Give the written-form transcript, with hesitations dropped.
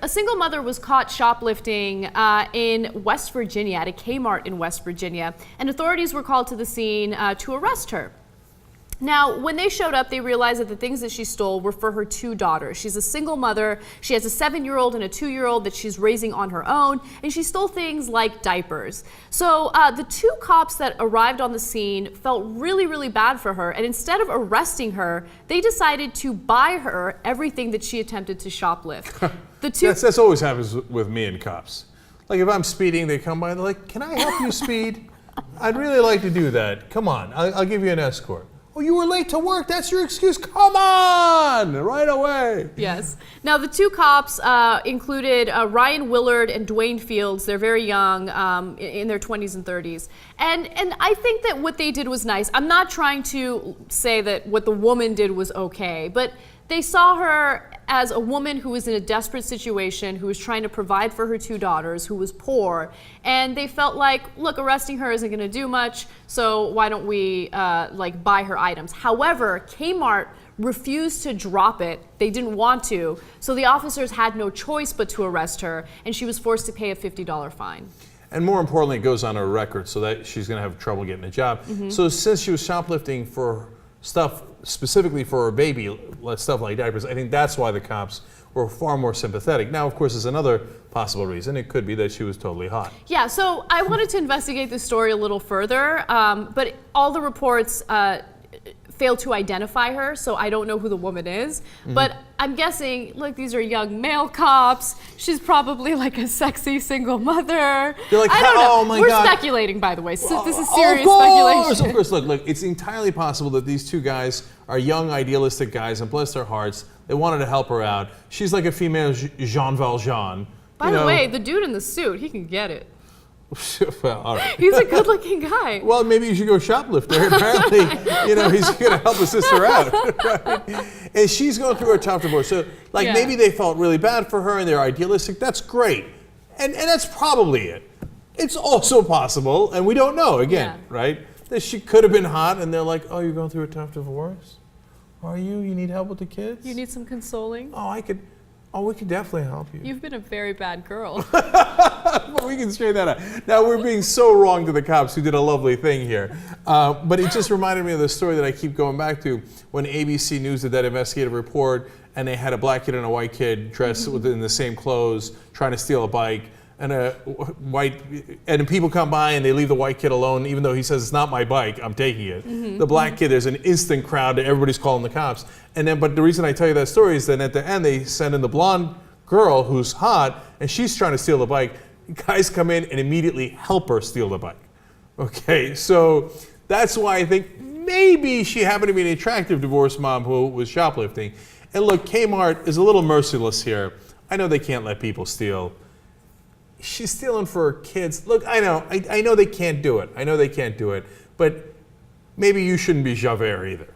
A single mother was caught shoplifting in West Virginia, at a Kmart in West Virginia, and authorities were called to the scene to arrest her. Now, when they showed up, they realized that the things that she stole were for her 2 daughters. She's a single mother. She has a 7-year-old and a 2-year-old that she's raising on her own, and she stole things like diapers. So the 2 cops that arrived on the scene felt really, really bad for her, and instead of arresting her, they decided to buy her everything that she attempted to shoplift. That's always happens with me and cops. Like if I'm speeding, they come by and they're like, "Can I help you speed? I'd really like to do that. Come on, I'll give you an escort." "Oh, you were late to work. That's your excuse. Come on, right away." Yes. Now, the 2 cops included Ryan Willard and Dwayne Fields. They're very young, in their 20s and 30s. And I think that what they did was nice. I'm not trying to say that what the woman did was okay, but they saw her as a woman who was in a desperate situation, who was trying to provide for her 2 daughters, who was poor, and they felt like, look, arresting her isn't going to do much, so why don't we buy her items. However, Kmart refused to drop it. They didn't want to, so the officers had no choice but to arrest her, and she was forced to pay a $50 fine. And more importantly, it goes on her record, so that she's going to have trouble getting a job. So since she was shoplifting for stuff specifically for her baby, stuff like diapers, I think that's why the cops were far more sympathetic. Now, of course, there's another possible reason. It could be that she was totally hot. Yeah, so I wanted to investigate this story a little further, but all the reports failed to identify her, so I don't know who the woman is. But I'm guessing, look, these are young male cops. She's probably like a sexy single mother. They're like, I don't know. Oh my We're God. speculating, by the way. So this is Of serious course, speculation. of course. Look, it's entirely possible that these 2 guys are young, idealistic guys, and bless their hearts, they wanted to help her out. She's like a female Jean Valjean. By the way, the dude in the suit, he can get it. Well, all right. He's a good-looking guy. Well, maybe you should go shoplift there. Apparently, he's going to help a sister out. Right? And she's going through a tough divorce. So, maybe they felt really bad for her and they're idealistic. That's great. And that's probably it. It's also possible, and we don't know, again, right? That she could have been hot and they're like, "Oh, you're going through a tough divorce? Are you? You need help with the kids? You need some consoling? We could definitely help you." You've been a very bad girl. But we can straighten that out. Now, we're being so wrong to the cops who did a lovely thing here. But it just reminded me of the story that I keep going back to when ABC News did that investigative report and they had a black kid and a white kid dressed in the same clothes trying to steal a bike. And people come by and they leave the white kid alone, even though he says, "It's not my bike, I'm taking it." The black kid, there's an instant crowd, everybody's calling the cops. But the reason I tell you that story is that at the end they send in the blonde girl who's hot and she's trying to steal the bike. Guys come in and immediately help her steal the bike. Okay, so that's why I think maybe she happened to be an attractive divorced mom who was shoplifting. And look, Kmart is a little merciless here. I know they can't let people steal. She's stealing for her kids. Look, I know they can't do it. But maybe you shouldn't be Javert either.